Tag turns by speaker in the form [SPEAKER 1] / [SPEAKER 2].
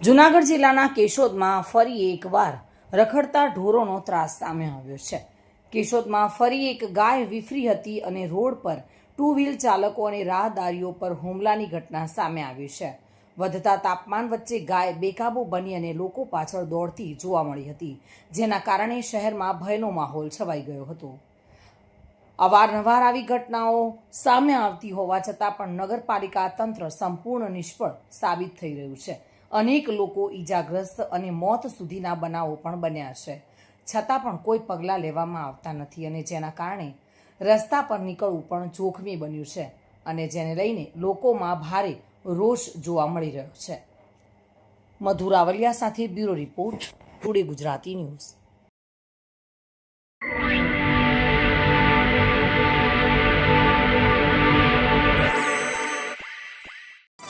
[SPEAKER 1] જૂનાગઢ જિલ્લાના કેશોદમાં ફરી એકવાર રખડતા ઢોરોનો ત્રાસ સામે આવ્યો છે. કેશોદમાં ફરી એક ગાય વિફરી હતી અને રોડ પર ટુ વ્હીલ ચાલકો અને રાહદારીઓ પર હુમલાની ઘટના સામે આવી છે. વધતા તાપમાન વચ્ચે ગાય બેકાબૂ બની અને લોકો પાછળ દોડતી જોવા મળી હતી, જેના કારણે શહેરમાં ભયનો માહોલ છવાઈ ગયો હતો. અવારનવાર આવી ઘટનાઓ સામે આવતી હોવા છતાં પણ નગરપાલિકા તંત્ર સંપૂર્ણ નિષ્ફળ સાબિત થઈ રહ્યું છે. અનેક લોકો ઈજાગ્રસ્ત અને મોત સુધીના બનાવો પણ બન્યા છે, છતાં પણ કોઈ પગલાં લેવામાં આવતા નથી અને જેના કારણે રસ્તા પર નીકળવું પણ જોખમી બન્યું છે અને જેને લઈને લોકોમાં ભારે રોષ જોવા મળી રહ્યો છે. મધુ રાવલિયા સાથે bureau report, today Gujarati news.